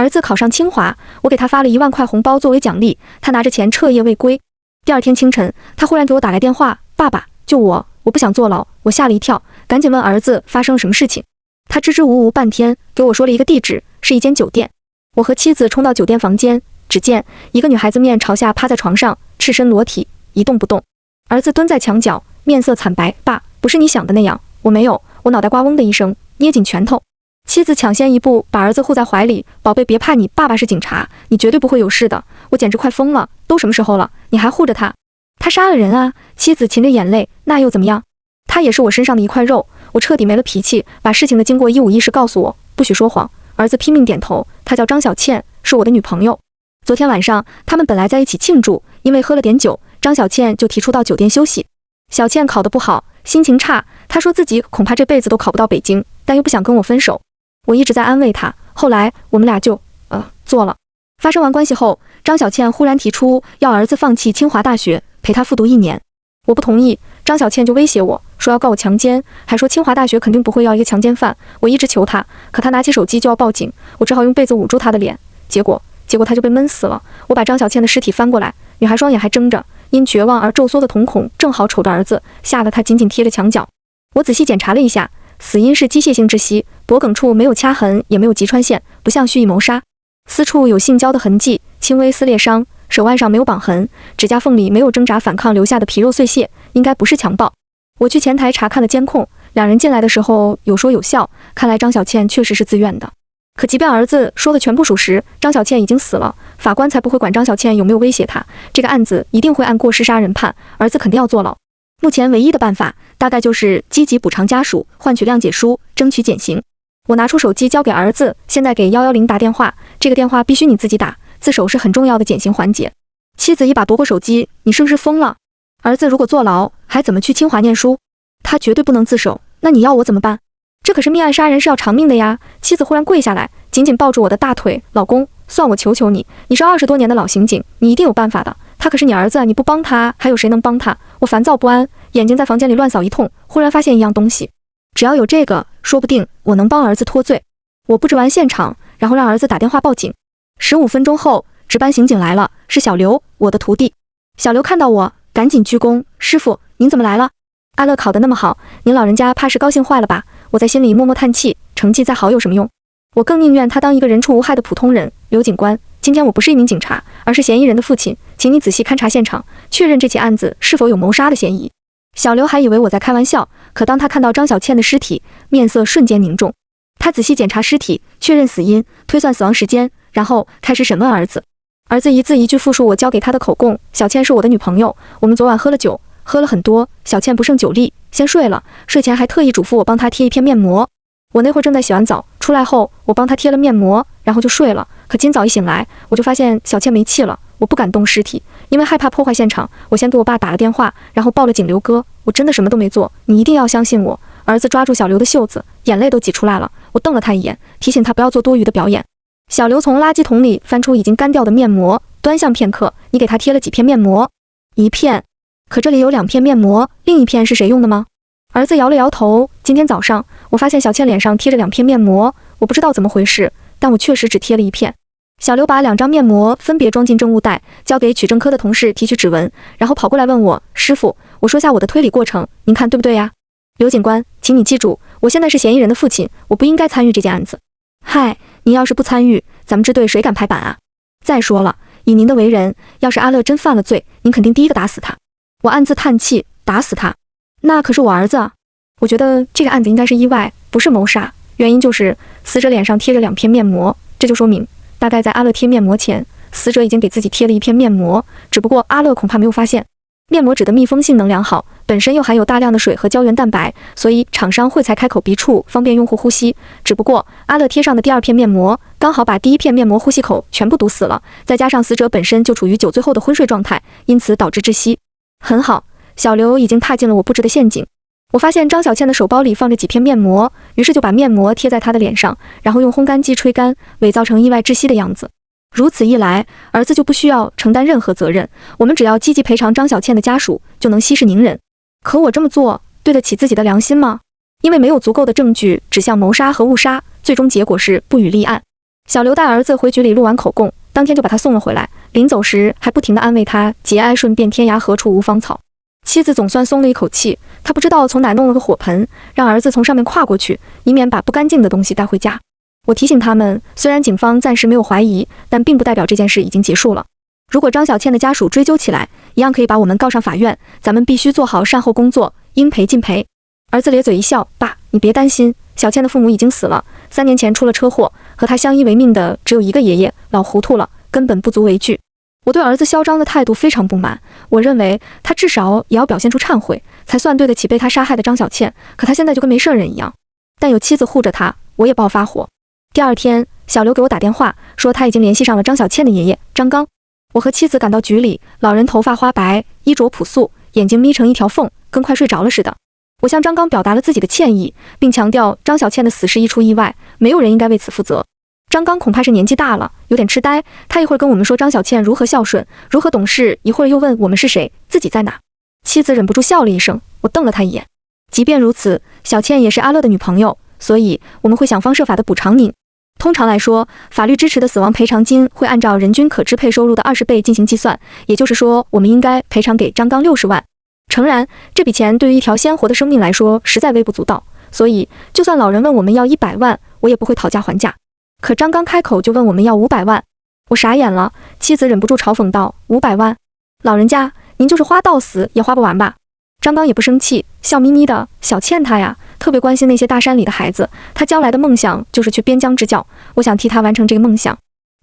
儿子考上清华，我给他发了1万块红包作为奖励，他拿着钱彻夜未归。第二天清晨，他忽然给我打来电话，爸爸，救我，我不想坐牢。我吓了一跳，赶紧问儿子发生了什么事情。他支支吾吾半天，给我说了一个地址，是一间酒店。我和妻子冲到酒店房间，只见一个女孩子面朝下趴在床上，赤身裸体，一动不动。儿子蹲在墙角，面色惨白，爸，不是你想的那样，我没有。我脑袋瓜嗡的一声，捏紧拳头。妻子抢先一步把儿子护在怀里，宝贝别怕你，爸爸是警察，你绝对不会有事的。我简直快疯了，都什么时候了，你还护着他？他杀了人啊！妻子噙着眼泪，那又怎么样？他也是我身上的一块肉。我彻底没了脾气，把事情的经过一五一十告诉我，不许说谎。儿子拼命点头，她叫张小倩，是我的女朋友。昨天晚上他们本来在一起庆祝，因为喝了点酒，张小倩就提出到酒店休息。小倩考得不好，心情差，她说自己恐怕这辈子都考不到北京，但又不想跟我分手。我一直在安慰她，后来我们俩就做了。发生完关系后，张小倩忽然提出要儿子放弃清华大学，陪她复读1年。我不同意，张小倩就威胁我说要告我强奸，还说清华大学肯定不会要一个强奸犯。我一直求她，可她拿起手机就要报警，我只好用被子捂住她的脸，结果她就被闷死了。我把张小倩的尸体翻过来，女孩双眼还睁着，因绝望而皱缩的瞳孔正好瞅着儿子，吓得她紧紧贴着墙角。我仔细检查了一下，死因是机械性窒息，脖颈处没有掐痕，也没有击穿线，不像蓄意谋杀。私处有性交的痕迹，轻微撕裂伤，手腕上没有绑痕，指甲缝里没有挣扎反抗留下的皮肉碎屑，应该不是强暴。我去前台查看了监控，两人进来的时候有说有笑，看来张小倩确实是自愿的。可即便儿子说的全部属实，张小倩已经死了，法官才不会管张小倩有没有威胁他，这个案子一定会按过失杀人判，儿子肯定要坐牢。目前唯一的办法大概就是积极补偿家属，换取谅解书，争取减刑。我拿出手机交给儿子，现在给110打电话，这个电话必须你自己打，自首是很重要的减刑环节。妻子一把夺过手机，你是不是疯了？儿子如果坐牢，还怎么去清华念书？他绝对不能自首，那你要我怎么办？这可是命案杀人，是要偿命的呀！妻子忽然跪下来，紧紧抱住我的大腿，老公，算我求求你，你是20多年的老刑警，你一定有办法的。他可是你儿子，你不帮他，还有谁能帮他？我烦躁不安，眼睛在房间里乱扫一通，忽然发现一样东西，只要有这个，说不定我能帮儿子脱罪。我布置完现场，然后让儿子打电话报警。15分钟后，值班刑警来了，是小刘，我的徒弟。小刘看到我，赶紧鞠躬，师傅，您怎么来了？阿乐考得那么好，您老人家怕是高兴坏了吧？我在心里默默叹气，成绩再好有什么用？我更宁愿他当一个人畜无害的普通人。刘警官，今天我不是一名警察，而是嫌疑人的父亲，请你仔细勘察现场，确认这起案子是否有谋杀的嫌疑。小刘还以为我在开玩笑，可当他看到张小倩的尸体，面色瞬间凝重。他仔细检查尸体，确认死因，推算死亡时间，然后开始审问儿子。儿子一字一句复述我教给他的口供，小倩是我的女朋友，我们昨晚喝了酒，喝了很多，小倩不胜酒力，先睡了，睡前还特意嘱咐我帮她贴一片面膜。我那会儿正在洗完澡，出来后我帮她贴了面膜，然后就睡了。可今早一醒来，我就发现小倩没气了，我不敢动尸体，因为害怕破坏现场，我先给我爸打了电话，然后报了警。刘哥，我真的什么都没做，你一定要相信我。儿子抓住小刘的袖子，眼泪都挤出来了。我瞪了他一眼，提醒他不要做多余的表演。小刘从垃圾桶里翻出已经干掉的面膜，端详片刻，你给他贴了几片面膜？1片。可这里有2片面膜，另一片是谁用的吗？儿子摇了摇头，今天早上我发现小倩脸上贴着2片面膜，我不知道怎么回事，但我确实只贴了1片。小刘把2张面膜分别装进证物袋，交给取证科的同事提取指纹，然后跑过来问我，师傅，我说下我的推理过程，您看对不对呀？刘警官，请你记住，我现在是嫌疑人的父亲，我不应该参与这件案子。嗨，您要是不参与，咱们支队谁敢拍板啊？再说了，以您的为人，要是阿乐真犯了罪，您肯定第一个打死他。我暗自叹气，打死他？那可是我儿子啊！我觉得这个案子应该是意外，不是谋杀，原因就是死者脸上贴着2片面膜，这就说明大概在阿乐贴面膜前，死者已经给自己贴了1片面膜，只不过阿乐恐怕没有发现。面膜纸的密封性能良好，本身又含有大量的水和胶原蛋白，所以厂商会裁开口鼻处，方便用户呼吸。只不过阿乐贴上的第2片面膜刚好把第1片面膜呼吸口全部堵死了，再加上死者本身就处于酒醉后的昏睡状态，因此导致窒息。很好，小刘已经踏进了我布置的陷阱。我发现张小倩的手包里放着几片面膜，于是就把面膜贴在她的脸上，然后用烘干机吹干，伪造成意外窒息的样子。如此一来，儿子就不需要承担任何责任，我们只要积极赔偿张小倩的家属，就能息事宁人。可我这么做对得起自己的良心吗？因为没有足够的证据指向谋杀和误杀，最终结果是不予立案。小刘带儿子回局里录完口供，当天就把他送了回来，临走时还不停地安慰他节哀顺变，天涯何处无芳草。妻子总算松了一口气，她不知道从哪弄了个火盆，让儿子从上面跨过去，以免把不干净的东西带回家。我提醒他们，虽然警方暂时没有怀疑，但并不代表这件事已经结束了。如果张小倩的家属追究起来，一样可以把我们告上法院，咱们必须做好善后工作，应赔尽赔。儿子咧嘴一笑，爸，你别担心，小倩的父母已经死了，3年前出了车祸，和他相依为命的只有一个爷爷，老糊涂了，根本不足为惧。我对儿子嚣张的态度非常不满，我认为他至少也要表现出忏悔，才算对得起被他杀害的张小倩，可他现在就跟没事人一样。但有妻子护着他，我也爆发火。第二天，小刘给我打电话，说他已经联系上了张小倩的爷爷张刚。我和妻子赶到局里，老人头发花白，衣着朴素，眼睛眯成一条缝，跟快睡着了似的。我向张刚表达了自己的歉意，并强调张小倩的死是一出意外，没有人应该为此负责。张刚恐怕是年纪大了，有点痴呆，他一会儿跟我们说张小倩如何孝顺，如何懂事，一会儿又问我们是谁，自己在哪。妻子忍不住笑了一声，我瞪了他一眼。即便如此，小倩也是阿乐的女朋友，所以我们会想方设法的补偿您。通常来说，法律支持的死亡赔偿金会按照人均可支配收入的20倍进行计算，也就是说，我们应该赔偿给张刚60万。诚然，这笔钱对于一条鲜活的生命来说实在微不足道，所以就算老人问我们要100万，我也不会讨价还价。可张刚开口就问我们要500万，我傻眼了。妻子忍不住嘲讽道：“500万，老人家，您就是花到死也花不完吧？”张刚也不生气，笑眯眯的：“小倩她呀，特别关心那些大山里的孩子，她将来的梦想就是去边疆支教，我想替她完成这个梦想。”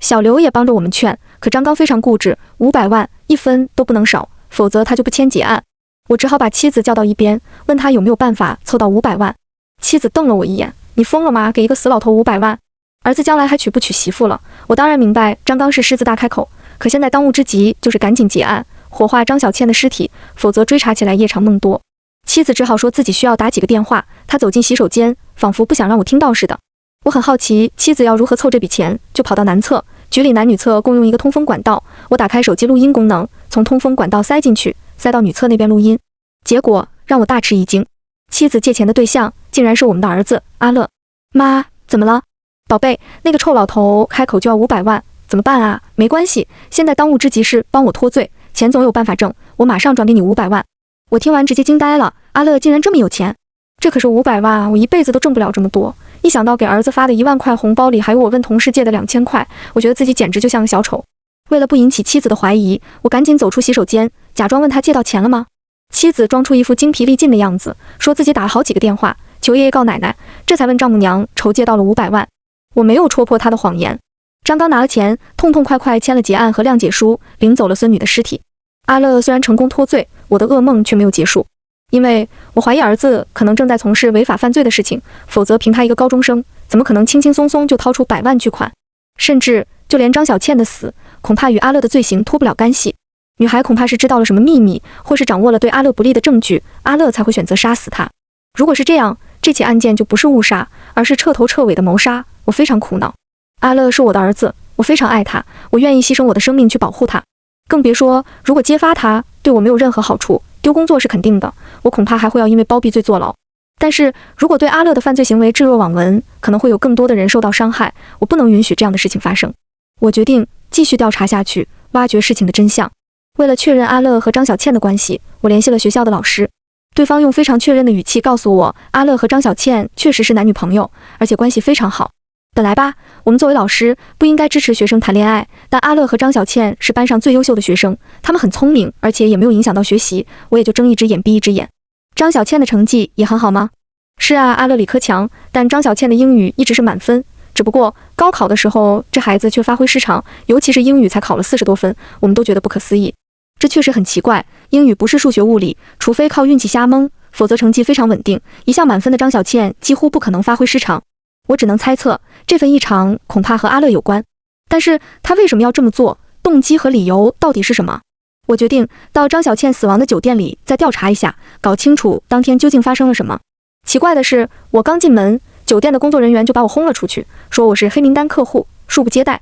小刘也帮着我们劝，可张刚非常固执，500万1分都不能少，否则他就不签结案。我只好把妻子叫到一边，问他有没有办法凑到500万。妻子瞪了我一眼：“你疯了吗？给一个死老头500万？儿子将来还娶不娶媳妇了？”我当然明白张刚是狮子大开口，可现在当务之急就是赶紧结案，火化张小倩的尸体，否则追查起来夜长梦多。妻子只好说自己需要打几个电话，她走进洗手间，仿佛不想让我听到似的。我很好奇妻子要如何凑这笔钱，就跑到南侧，局里男女厕共用一个通风管道，我打开手机录音功能，从通风管道塞进去，塞到女厕那边录音。结果让我大吃一惊，妻子借钱的对象竟然是我们的儿子阿乐。妈，怎么了？宝贝，那个臭老头开口就要500万，怎么办啊？没关系，现在当务之急是帮我脱罪，钱总有办法挣，我马上转给你500万。我听完直接惊呆了，阿乐竟然这么有钱，这可是500万啊，我一辈子都挣不了这么多。一想到给儿子发的1万块红包里还有我问同事借的2000块，我觉得自己简直就像个小丑。为了不引起妻子的怀疑，我赶紧走出洗手间，假装问他借到钱了吗？妻子装出一副精疲力尽的样子，说自己打了好几个电话，求爷爷告奶奶，这才问丈母娘筹借到了500万。我没有戳破他的谎言。张刚拿了钱，痛痛快快签了结案和谅解书，领走了孙女的尸体。阿乐虽然成功脱罪，我的噩梦却没有结束，因为我怀疑儿子可能正在从事违法犯罪的事情，否则凭他一个高中生，怎么可能轻轻松松就掏出100万巨款？甚至就连张小倩的死，恐怕与阿乐的罪行脱不了干系。女孩恐怕是知道了什么秘密，或是掌握了对阿乐不利的证据，阿乐才会选择杀死她。如果是这样，这起案件就不是误杀，而是彻头彻尾的谋杀。我非常苦恼。阿乐是我的儿子，我非常爱他，我愿意牺牲我的生命去保护他。更别说，如果揭发他，对我没有任何好处，丢工作是肯定的，我恐怕还会要因为包庇罪坐牢。但是如果对阿乐的犯罪行为置若罔闻，可能会有更多的人受到伤害，我不能允许这样的事情发生。我决定继续调查下去，挖掘事情的真相。为了确认阿乐和张小倩的关系，我联系了学校的老师，对方用非常确认的语气告诉我，阿乐和张小倩确实是男女朋友，而且关系非常好。本来吧，我们作为老师不应该支持学生谈恋爱，但阿乐和张小倩是班上最优秀的学生，他们很聪明，而且也没有影响到学习，我也就睁一只眼闭一只眼。张小倩的成绩也很好吗？是啊，阿乐理科强，但张小倩的英语一直是满分，只不过高考的时候这孩子却发挥失常，尤其是英语才考了40多分，我们都觉得不可思议。这确实很奇怪，英语不是数学物理，除非靠运气瞎蒙，否则成绩非常稳定，一向满分的张小倩几乎不可能发挥失常。我只能猜测，这份异常恐怕和阿乐有关，但是他为什么要这么做？动机和理由到底是什么？我决定到张小倩死亡的酒店里再调查一下，搞清楚当天究竟发生了什么。奇怪的是，我刚进门，酒店的工作人员就把我轰了出去，说我是黑名单客户，恕不接待。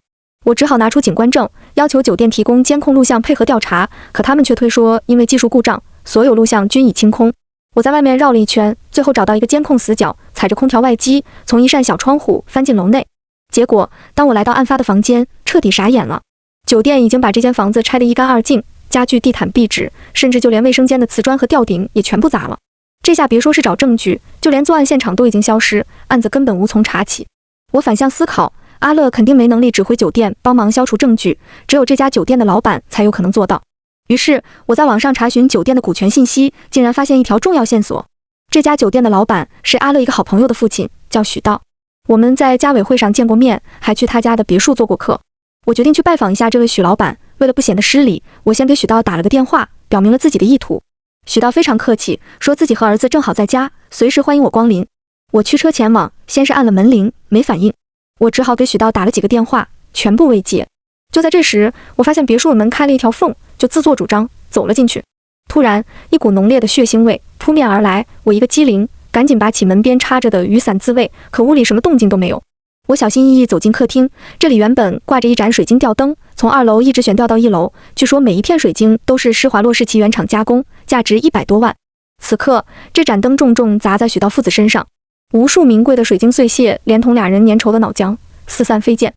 我只好拿出警官证，要求酒店提供监控录像配合调查，可他们却推说因为技术故障，所有录像均已清空。我在外面绕了一圈，最后找到一个监控死角，踩着空调外机，从一扇小窗户翻进楼内。结果当我来到案发的房间，彻底傻眼了。酒店已经把这间房子拆得一干二净，家具、地毯、壁纸，甚至就连卫生间的瓷砖和吊顶也全部砸了。这下别说是找证据，就连作案现场都已经消失，案子根本无从查起。我反向思考，阿乐肯定没能力指挥酒店帮忙消除证据，只有这家酒店的老板才有可能做到。于是我在网上查询酒店的股权信息，竟然发现一条重要线索。这家酒店的老板是阿乐一个好朋友的父亲，叫许道。我们在家委会上见过面，还去他家的别墅做过客。我决定去拜访一下这位许老板，为了不显得失礼，我先给许道打了个电话，表明了自己的意图。许道非常客气，说自己和儿子正好在家，随时欢迎我光临。我驱车前往，先是按了门铃，没反应，我只好给许道打了几个电话，全部未接。就在这时，我发现别墅的门开了一条缝，就自作主张走了进去。突然，一股浓烈的血腥味扑面而来，我一个机灵，赶紧拔起门边插着的雨伞自卫，可屋里什么动静都没有。我小心翼翼走进客厅，这里原本挂着一盏水晶吊灯，从2楼一直悬吊到1楼，据说每一片水晶都是施华洛世奇原厂加工，价值100多万。此刻，这盏灯重重砸在许道父子身上，无数名贵的水晶碎屑连同俩人粘稠的脑浆四散飞溅。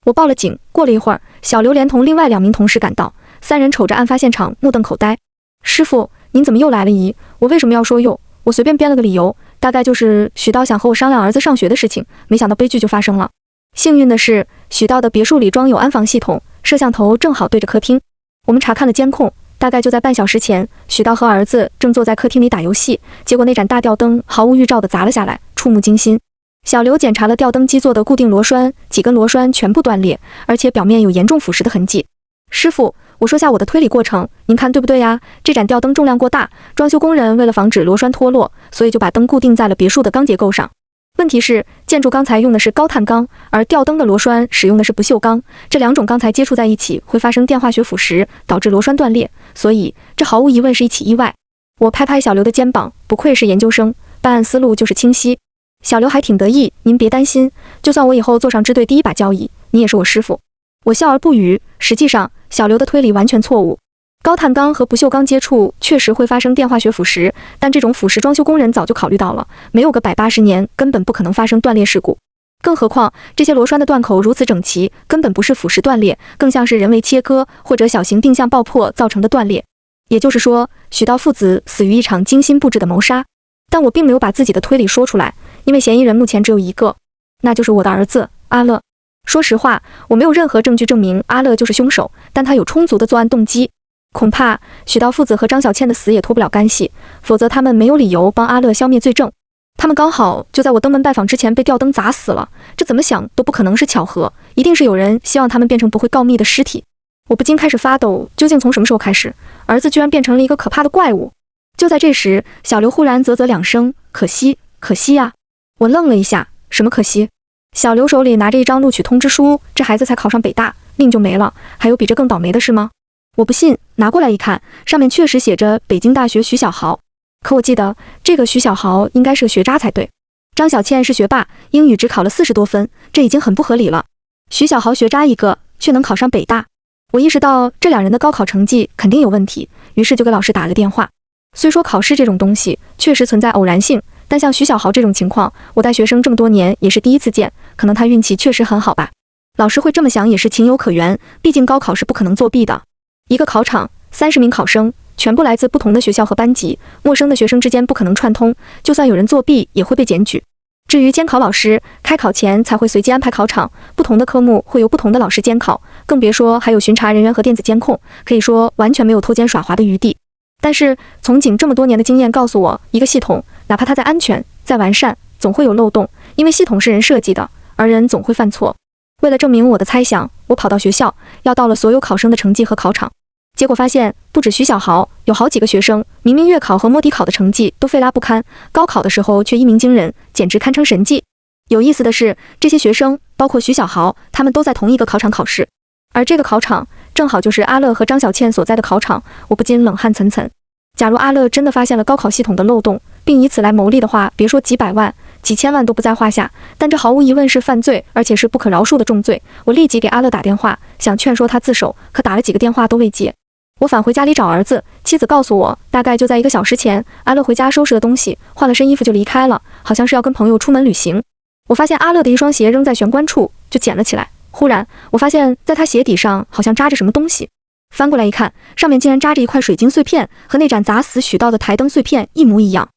我报了警，过了一会儿，小刘连同另外2名同事赶到，3人瞅着案发现场目瞪口呆。师傅，您怎么又来了？姨，我为什么要说又？我随便编了个理由，大概就是许道想和我商量儿子上学的事情，没想到悲剧就发生了。幸运的是，许道的别墅里装有安防系统，摄像头正好对着客厅。我们查看了监控，大概就在半小时前，许道和儿子正坐在客厅里打游戏，结果那盏大吊灯毫无预兆地砸了下来，触目惊心。小刘检查了吊灯基座的固定螺栓，几根螺栓全部断裂，而且表面有严重腐蚀的痕迹。师傅，我说下我的推理过程，您看对不对呀？这盏吊灯重量过大，装修工人为了防止螺栓脱落，所以就把灯固定在了别墅的钢结构上。问题是，建筑钢材用的是高碳钢，而吊灯的螺栓使用的是不锈钢，这2种钢材接触在一起会发生电化学腐蚀，导致螺栓断裂，所以这毫无疑问是一起意外。我拍拍小刘的肩膀，不愧是研究生，办案思路就是清晰。小刘还挺得意，您别担心，就算我以后坐上支队第1把交椅，你也是我师傅。我笑而不语，实际上小刘的推理完全错误。高碳钢和不锈钢接触确实会发生电化学腐蚀，但这种腐蚀装修工人早就考虑到了，没有个180年根本不可能发生断裂事故。更何况这些螺栓的断口如此整齐，根本不是腐蚀断裂，更像是人为切割或者小型定向爆破造成的断裂。也就是说，许道父子死于一场精心布置的谋杀。但我并没有把自己的推理说出来，因为嫌疑人目前只有一个，那就是我的儿子阿乐。说实话，我没有任何证据证明阿乐就是凶手，但他有充足的作案动机。恐怕许道父子和张小倩的死也脱不了干系，否则他们没有理由帮阿乐消灭罪证。他们刚好就在我登门拜访之前被吊灯砸死了，这怎么想都不可能是巧合，一定是有人希望他们变成不会告密的尸体。我不禁开始发抖，究竟从什么时候开始，儿子居然变成了一个可怕的怪物？就在这时，小刘忽然啧啧2声，可惜，可惜呀！我愣了一下，什么可惜？小刘手里拿着一张录取通知书，这孩子才考上北大，命就没了，还有比这更倒霉的事吗？我不信，拿过来一看，上面确实写着北京大学徐小豪，可我记得这个徐小豪应该是个学渣才对。张小倩是学霸，英语只考了40多分，这已经很不合理了。徐小豪学渣一个，却能考上北大，我意识到这2人的高考成绩肯定有问题，于是就给老师打了个电话。虽说考试这种东西确实存在偶然性，但像徐小豪这种情况，我带学生这么多年也是第一次见，可能他运气确实很好吧。老师会这么想也是情有可原，毕竟高考是不可能作弊的。一个考场，30名考生，全部来自不同的学校和班级，陌生的学生之间不可能串通，就算有人作弊也会被检举。至于监考老师，开考前才会随机安排考场，不同的科目会由不同的老师监考，更别说还有巡查人员和电子监控，可以说完全没有偷奸耍滑的余地。但是从警这么多年的经验告诉我，一个系统哪怕它再安全再完善，总会有漏洞，因为系统是人设计的，而人总会犯错。为了证明我的猜想，我跑到学校，要到了所有考生的成绩和考场，结果发现不止徐小豪，有好几个学生明明月考和摸底考的成绩都非拉不堪，高考的时候却一鸣惊人，简直堪称神迹。有意思的是，这些学生包括徐小豪，他们都在同一个考场考试，而这个考场正好就是阿乐和张小倩所在的考场，我不禁冷汗涔涔。假如阿乐真的发现了高考系统的漏洞，并以此来牟利的话，别说几百万、几千万都不在话下，但这毫无疑问是犯罪，而且是不可饶恕的重罪。我立即给阿乐打电话，想劝说他自首，可打了几个电话都未接。我返回家里找儿子，妻子告诉我，大概就在1个小时前，阿乐回家收拾了东西，换了身衣服就离开了，好像是要跟朋友出门旅行。我发现阿乐的一双鞋扔在玄关处，就捡了起来。忽然，我发现在他鞋底上好像扎着什么东西，翻过来一看，上面竟然扎着一块水晶碎片，和那盏砸死许道的台灯碎片一模一样。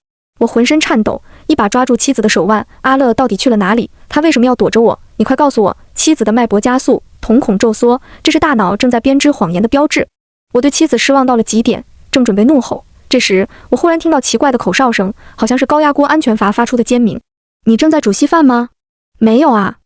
我浑身颤抖，一把抓住妻子的手腕。阿乐到底去了哪里？他为什么要躲着我？你快告诉我！妻子的脉搏加速，瞳孔骤缩，这是大脑正在编织谎言的标志。我对妻子失望到了极点，正准备怒吼，这时我忽然听到奇怪的口哨声，好像是高压锅安全阀发出的尖鸣。你正在煮稀饭吗？没有啊。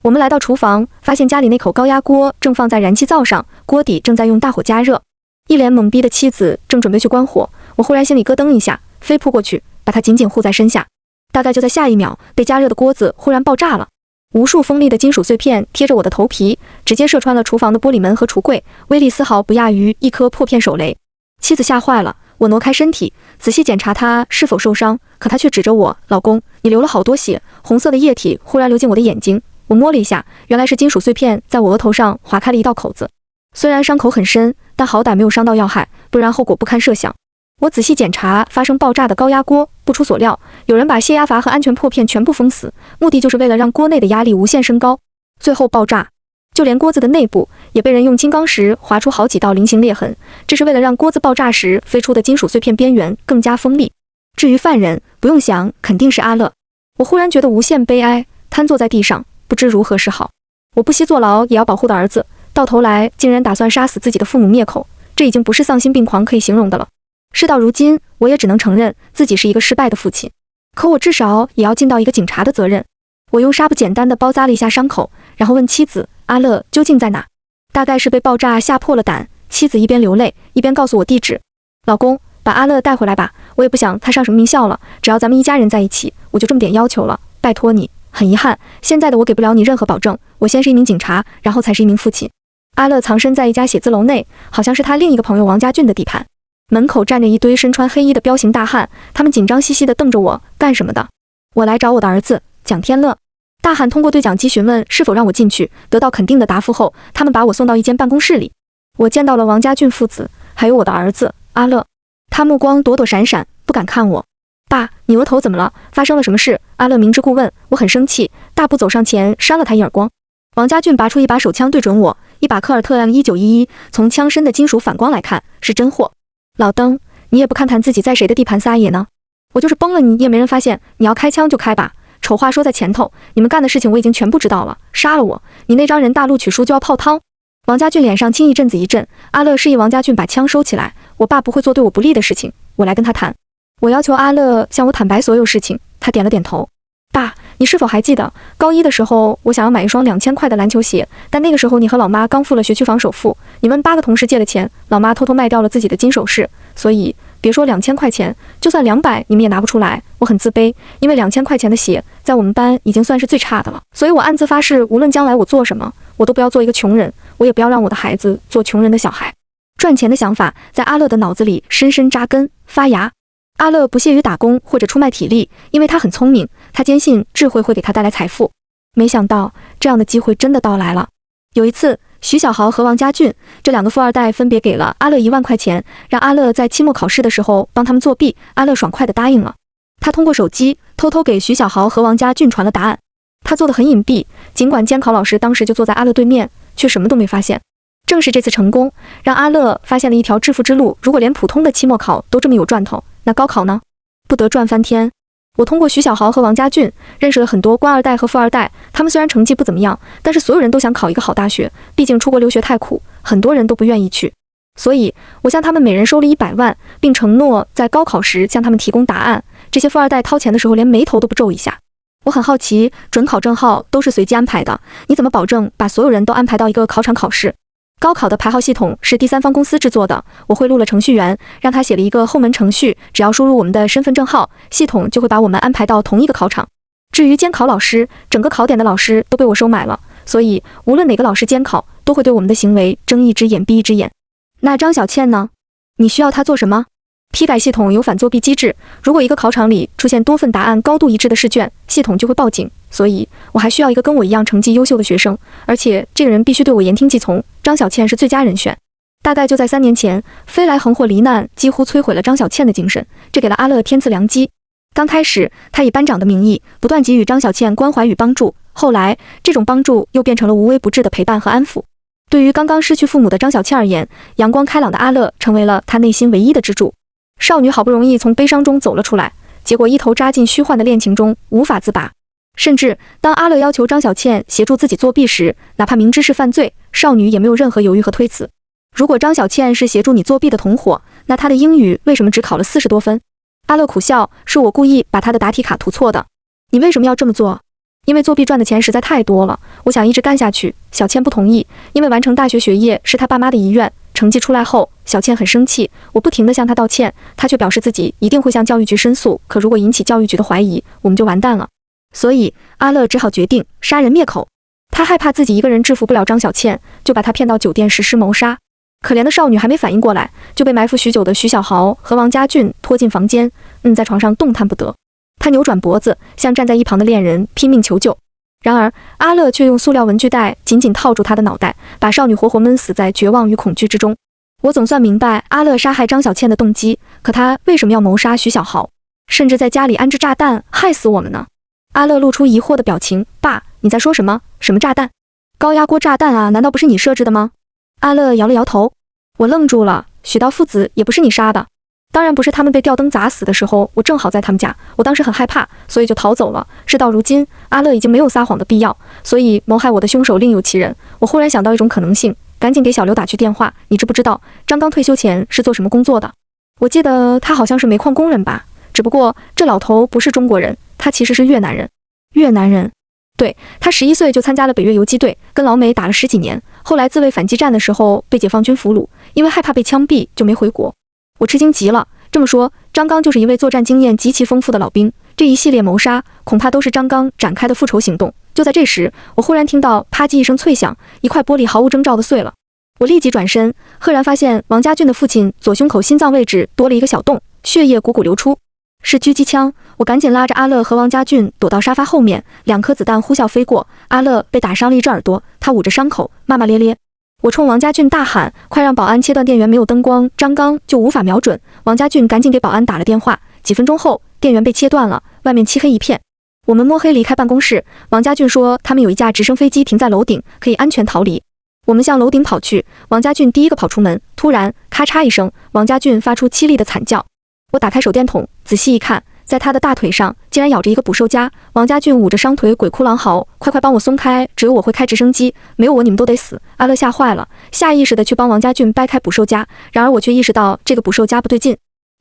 我们来到厨房，发现家里那口高压锅正放在燃气灶上，锅底正在用大火加热。一脸懵逼的妻子正准备去关火，我忽然心里咯噔一下，飞扑过去，把她紧紧护在身下。大概就在下一秒，被加热的锅子忽然爆炸了，无数锋利的金属碎片贴着我的头皮，直接射穿了厨房的玻璃门和橱柜，威力丝毫不亚于一颗破片手雷。妻子吓坏了，我挪开身体，仔细检查她是否受伤，可她却指着我：“老公，你流了好多血。”红色的液体忽然流进我的眼睛，我摸了一下，原来是金属碎片在我额头上划开了一道口子。虽然伤口很深，但好歹没有伤到要害，不然后果不堪设想。我仔细检查发生爆炸的高压锅，不出所料，有人把泄压阀和安全破片全部封死，目的就是为了让锅内的压力无限升高，最后爆炸。就连锅子的内部也被人用金刚石划出好几道菱形裂痕，这是为了让锅子爆炸时飞出的金属碎片边缘更加锋利。至于犯人，不用想，肯定是阿乐。我忽然觉得无限悲哀，瘫坐在地上，不知如何是好。我不惜坐牢也要保护的儿子，到头来竟然打算杀死自己的父母灭口，这已经不是丧心病狂可以形容的了。事到如今，我也只能承认自己是一个失败的父亲，可我至少也要尽到一个警察的责任。我用纱布简单的包扎了一下伤口，然后问妻子：“阿乐究竟在哪？”大概是被爆炸吓破了胆，妻子一边流泪一边告诉我地址。老公，把阿乐带回来吧，我也不想他上什么名校了，只要咱们一家人在一起，我就这么点要求了，拜托你。很遗憾，现在的我给不了你任何保证，我先是一名警察，然后才是一名父亲。阿乐藏身在一家写字楼内，好像是他另一个朋友王家俊的地盘。门口站着一堆身穿黑衣的彪形大汉，他们紧张兮兮地瞪着我，干什么的？我来找我的儿子蒋天乐。大汉通过对讲机询问是否让我进去，得到肯定的答复后，他们把我送到一间办公室里。我见到了王家俊父子，还有我的儿子阿乐。他目光躲躲闪闪，不敢看我。爸，你额头怎么了？发生了什么事？阿乐明知故问。我很生气，大步走上前扇了他一耳光。王家俊拔出一把手枪对准我，一把科尔特 M1911，从枪身的金属反光来看是真货。老登，你也不看看自己在谁的地盘撒野呢？我就是崩了你也没人发现，你要开枪就开吧。丑话说在前头，你们干的事情我已经全部知道了，杀了我，你那张人大录取书就要泡汤。王家俊脸上青一阵子一阵，阿乐示意王家俊把枪收起来，我爸不会做对我不利的事情，我来跟他谈。我要求阿乐向我坦白所有事情，他点了点头。爸，你是否还记得高一的时候，我想要买一双2000块的篮球鞋，但那个时候你和老妈刚付了学区房首付，你问8个同事借了钱，老妈偷偷卖掉了自己的金首饰，所以别说2000块钱，就算200你们也拿不出来。我很自卑，因为2000块钱的鞋在我们班已经算是最差的了，所以我暗自发誓，无论将来我做什么，我都不要做一个穷人，我也不要让我的孩子做穷人的小孩。赚钱的想法在阿乐的脑子里深深扎根发芽。阿乐不屑于打工或者出卖体力，因为他很聪明，他坚信智慧会给他带来财富。没想到这样的机会真的到来了。有一次，徐小豪和王家俊这两个富二代分别给了阿乐1万块钱，让阿乐在期末考试的时候帮他们作弊。阿乐爽快地答应了。他通过手机偷偷给徐小豪和王家俊传了答案。他做得很隐蔽，尽管监考老师当时就坐在阿乐对面，却什么都没发现。正是这次成功，让阿乐发现了一条致富之路。如果连普通的期末考都这么有赚头，那高考呢？不得赚翻天。我通过徐小豪和王家俊认识了很多官二代和富二代，他们虽然成绩不怎么样，但是所有人都想考一个好大学，毕竟出国留学太苦，很多人都不愿意去。所以我向他们每人收了100万，并承诺在高考时向他们提供答案。这些富二代掏钱的时候连眉头都不皱一下。我很好奇，准考证号都是随机安排的，你怎么保证把所有人都安排到一个考场考试？高考的排号系统是第三方公司制作的，我贿赂了程序员，让他写了一个后门程序，只要输入我们的身份证号，系统就会把我们安排到同一个考场。至于监考老师，整个考点的老师都被我收买了，所以无论哪个老师监考，都会对我们的行为睁一只眼闭一只眼。那张小倩呢？你需要她做什么？批改系统有反作弊机制，如果一个考场里出现多份答案高度一致的试卷，系统就会报警，所以我还需要一个跟我一样成绩优秀的学生，而且这个人必须对我言听计从。张小倩是最佳人选。大概就在3年前，飞来横祸罹难几乎摧毁了张小倩的精神，这给了阿乐天赐良机。刚开始，他以班长的名义不断给予张小倩关怀与帮助，后来这种帮助又变成了无微不至的陪伴和安抚。对于刚刚失去父母的张小倩而言，阳光开朗的阿乐成为了她内心唯一的支柱。少女好不容易从悲伤中走了出来，结果一头扎进虚幻的恋情中，无法自拔。甚至当阿乐要求张小倩协助自己作弊时，哪怕明知是犯罪，少女也没有任何犹豫和推辞。如果张小倩是协助你作弊的同伙，那她的英语为什么只考了40多分？阿乐苦笑，是我故意把她的答题卡涂错的。你为什么要这么做？因为作弊赚的钱实在太多了，我想一直干下去。小倩不同意，因为完成大学学业是她爸妈的遗愿。成绩出来后，小倩很生气，我不停地向她道歉，她却表示自己一定会向教育局申诉，可如果引起教育局的怀疑，我们就完蛋了。所以阿乐只好决定杀人灭口。他害怕自己一个人制服不了张小倩，就把她骗到酒店实施谋杀。可怜的少女还没反应过来，就被埋伏许久的徐小豪和王家俊拖进房间，在床上动弹不得。他扭转脖子，向站在一旁的恋人拼命求救。然而阿乐却用塑料文具袋紧紧套住她的脑袋，把少女活活闷死在绝望与恐惧之中。我总算明白阿乐杀害张小倩的动机，可他为什么要谋杀徐小豪，甚至在家里安置炸弹害死我们呢？阿乐露出疑惑的表情，爸，你在说什么？什么炸弹？高压锅炸弹啊，难道不是你设置的吗？阿乐摇了摇头。我愣住了，许刀父子也不是你杀的。当然不是，他们被吊灯砸死的时候，我正好在他们家，我当时很害怕，所以就逃走了。事到如今，阿乐已经没有撒谎的必要，所以谋害我的凶手另有其人。我忽然想到一种可能性，赶紧给小刘打去电话。你知不知道张刚退休前是做什么工作的？我记得他好像是煤矿工人吧，只不过这老头不是中国人，他其实是越南人。越南人？对，他11岁就参加了北越游击队，跟老美打了10几年，后来自卫反击战的时候被解放军俘虏，因为害怕被枪毙就没回国。我吃惊极了，这么说张刚就是一位作战经验极其丰富的老兵，这一系列谋杀恐怕都是张刚展开的复仇行动。就在这时，我忽然听到啪叽一声脆响，一块玻璃毫无征兆地碎了。我立即转身，赫然发现王家俊的父亲左胸口心脏位置多了一个小洞，血液汩汩流出。是狙击枪，我赶紧拉着阿乐和王家俊躲到沙发后面，2颗子弹呼啸飞过，阿乐被打伤了一只耳朵，他捂着伤口骂骂咧咧。我冲王家俊大喊，快让保安切断电源，没有灯光张刚就无法瞄准。王家俊赶紧给保安打了电话，几分钟后电源被切断了，外面漆黑一片。我们摸黑离开办公室，王家俊说他们有一架直升飞机停在楼顶，可以安全逃离。我们向楼顶跑去，王家俊第一个跑出门，突然咔嚓一声，王家俊发出凄厉的惨叫。我打开手电筒，仔细一看，在他的大腿上竟然咬着一个捕兽夹。王家俊捂着伤腿，鬼哭狼嚎，快帮我松开，只有我会开直升机，没有我你们都得死。阿乐吓坏了，下意识地去帮王家俊掰开捕兽夹，然而我却意识到这个捕兽夹不对劲。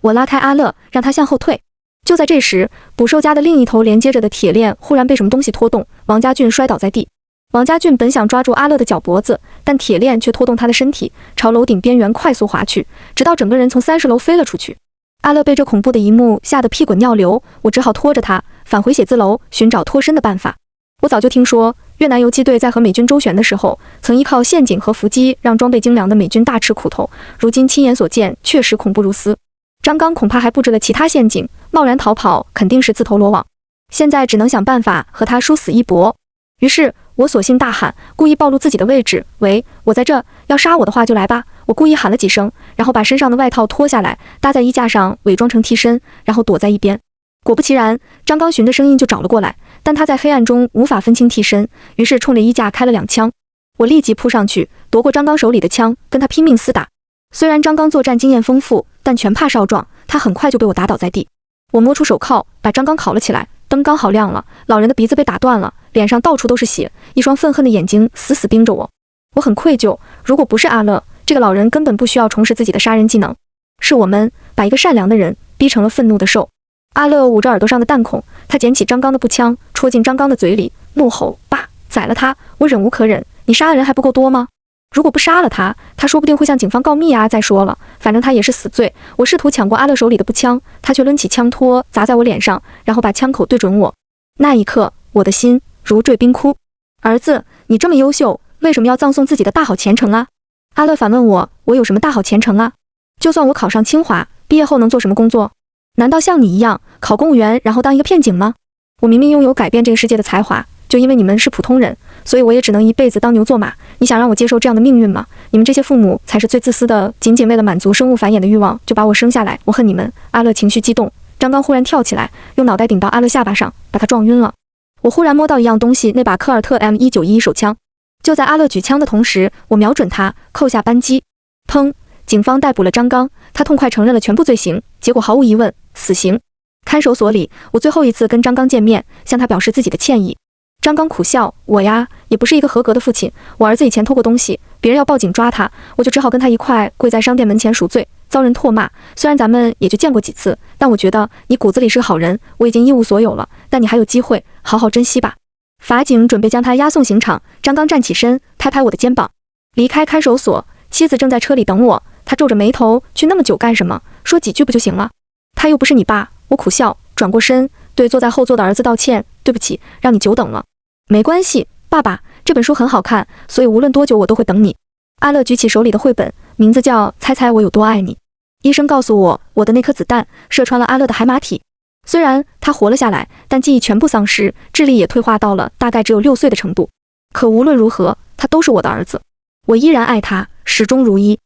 我拉开阿乐，让他向后退。就在这时，捕兽夹的另一头连接着的铁链忽然被什么东西拖动，王家俊摔倒在地。王家俊本想抓住阿乐的脚脖子，但铁链却拖动他的身体，朝楼顶边缘快速滑去，直到整个人从30楼飞了出去。阿乐被这恐怖的一幕吓得屁滚尿流，我只好拖着他返回写字楼寻找脱身的办法。我早就听说越南游击队在和美军周旋的时候，曾依靠陷阱和伏击让装备精良的美军大吃苦头，如今亲眼所见，确实恐怖如斯。张刚恐怕还布置了其他陷阱，贸然逃跑肯定是自投罗网。现在只能想办法和他殊死一搏。于是我索性大喊，故意暴露自己的位置，喂，我在这，要杀我的话就来吧。我故意喊了几声，然后把身上的外套脱下来，搭在衣架上，伪装成替身，然后躲在一边。果不其然，张刚循着声音就找了过来，但他在黑暗中无法分清替身，于是冲着衣架开了2枪。我立即扑上去，夺过张刚手里的枪，跟他拼命厮打。虽然张刚作战经验丰富，但拳怕少壮，他很快就被我打倒在地。我摸出手铐，把张刚铐了起来，灯刚好亮了，老人的鼻子被打断了，脸上到处都是血，一双愤恨的眼睛死死盯着我。我很愧疚，如果不是阿乐，这个老人根本不需要重拾自己的杀人技能，是我们把一个善良的人逼成了愤怒的兽。阿乐捂着耳朵上的弹孔，他捡起张刚的步枪，戳进张刚的嘴里，怒吼：爸，宰了他！我忍无可忍，你杀的人还不够多吗？如果不杀了他，他说不定会向警方告密啊！再说了，反正他也是死罪。我试图抢过阿乐手里的步枪，他却抡起枪托砸在我脸上，然后把枪口对准我。那一刻，我的心如坠冰窟。儿子，你这么优秀，为什么要葬送自己的大好前程啊？阿乐反问我，我有什么大好前程啊？就算我考上清华，毕业后能做什么工作？难道像你一样考公务员，然后当一个骗警吗？我明明拥有改变这个世界的才华，就因为你们是普通人，所以我也只能一辈子当牛做马。你想让我接受这样的命运吗？你们这些父母才是最自私的，仅仅为了满足生物繁衍的欲望就把我生下来，我恨你们！阿乐情绪激动，张刚忽然跳起来，用脑袋顶到阿乐下巴上，把他撞晕了。我忽然摸到一样东西，那把科尔特 M191手枪。就在阿乐举枪的同时，我瞄准他，扣下扳机。砰！警方逮捕了张刚，他痛快承认了全部罪行，结果毫无疑问，死刑。看守所里，我最后一次跟张刚见面，向他表示自己的歉意。张刚苦笑，我呀，也不是一个合格的父亲，我儿子以前偷过东西，别人要报警抓他，我就只好跟他一块跪在商店门前赎罪，遭人唾骂。虽然咱们也就见过几次，但我觉得你骨子里是个好人，我已经一无所有了，但你还有机会，好好珍惜吧。法警准备将他押送刑场，张刚站起身，拍拍我的肩膀，离开看守所。妻子正在车里等我，他皱着眉头，去那么久干什么？说几句不就行了？他又不是你爸。我苦笑，转过身，对坐在后座的儿子道歉，对不起，让你久等了。没关系，爸爸，这本书很好看，所以无论多久我都会等你。阿乐举起手里的绘本，名字叫《猜猜我有多爱你》。医生告诉我，我的那颗子弹射穿了阿乐的海马体。虽然他活了下来，但记忆全部丧失，智力也退化到了大概只有6岁的程度。可无论如何，他都是我的儿子，我依然爱他，始终如一。